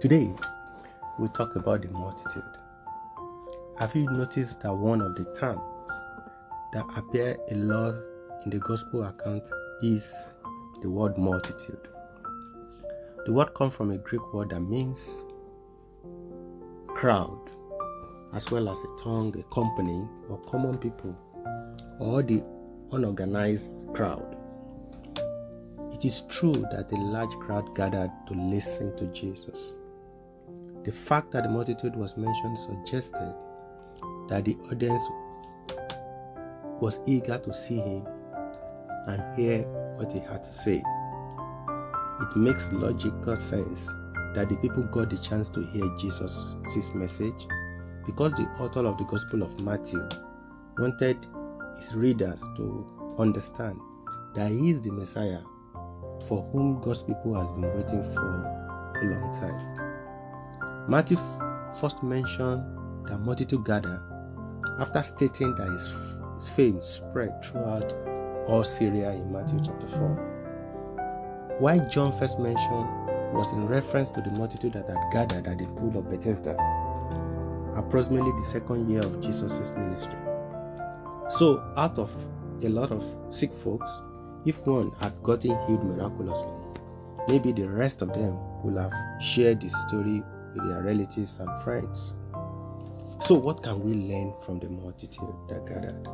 Today, we talk about the multitude. Have you noticed that one of the terms that appear a lot in the gospel account is the word multitude? The word comes from a Greek word that means crowd, as well as a tongue, a company, or common people, or the unorganized crowd. It is true that a large crowd gathered to listen to Jesus. The fact that the multitude was mentioned suggested that the audience was eager to see him and hear what he had to say. It makes logical sense that the people got the chance to hear Jesus' message because the author of the Gospel of Matthew wanted his readers to understand that he is the Messiah for whom God's people has been waiting for a long time. Matthew first mentioned that multitude gathered after stating that his fame spread throughout all Syria in Matthew chapter 4. Why John first mentioned was in reference to the multitude that had gathered at the pool of Bethesda, approximately the second year of Jesus' ministry. So, out of a lot of sick folks, if one had gotten healed miraculously, maybe the rest of them would have shared the story with their relatives and friends. So what can we learn from the multitude that gathered?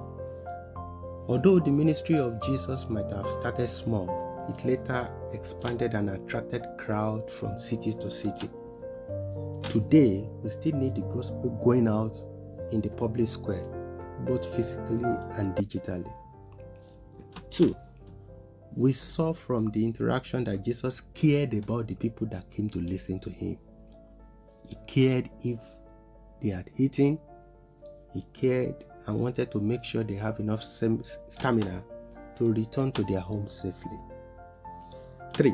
Although the ministry of Jesus might have started small, it later expanded and attracted crowd from city to city. Today, we still need the gospel going out in the public square, both physically and digitally. 2. We saw from the interaction that Jesus cared about the people that came to listen to him. He cared if they had eaten. He cared and wanted to make sure they have enough stamina to return to their home safely. 3.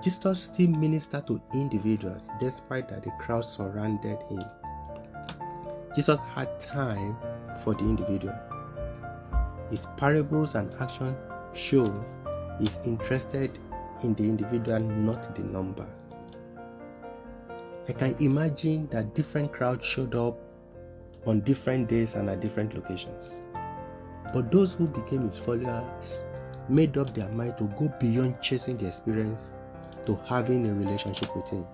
Jesus still ministered to individuals despite that the crowd surrounded him. Jesus had time for the individual. His parables and action show he's interested in the individual, not the number. I can imagine that different crowds showed up on different days and at different locations. But those who became his followers made up their mind to go beyond chasing the experience to having a relationship with him.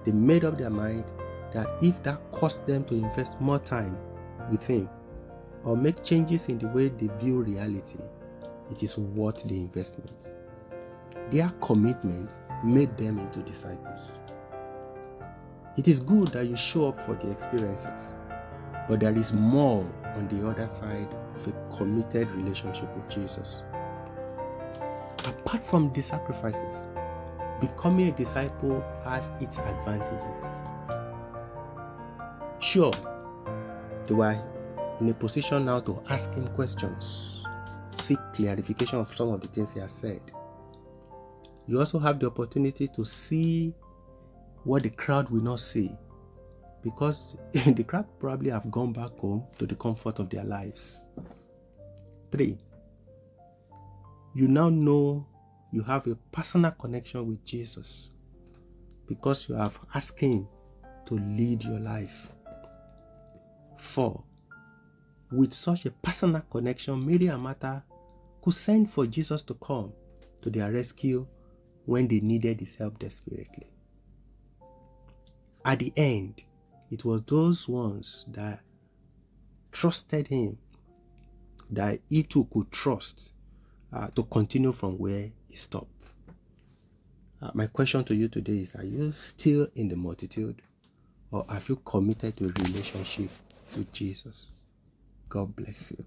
They made up their mind that if that cost them to invest more time with him or make changes in the way they view reality, it is worth the investment. Their commitment made them into disciples. It is good that you show up for the experiences, but there is more on the other side of a committed relationship with Jesus. Apart from the sacrifices, becoming a disciple has its advantages. Sure, they were in a position now to ask him questions, seek clarification of some of the things he has said. You also have the opportunity to see what the crowd will not see, because the crowd probably have gone back home to the comfort of their lives. 3. You now know you have a personal connection with Jesus because you have asked him to lead your life. 4. With such a personal connection, Mary and Martha could send for Jesus to come to their rescue when they needed his help desperately. At the end, it was those ones that trusted him that he too could trust to continue from where he stopped. My question to you today is, are you still in the multitude, or have you committed to a relationship with Jesus? God bless you.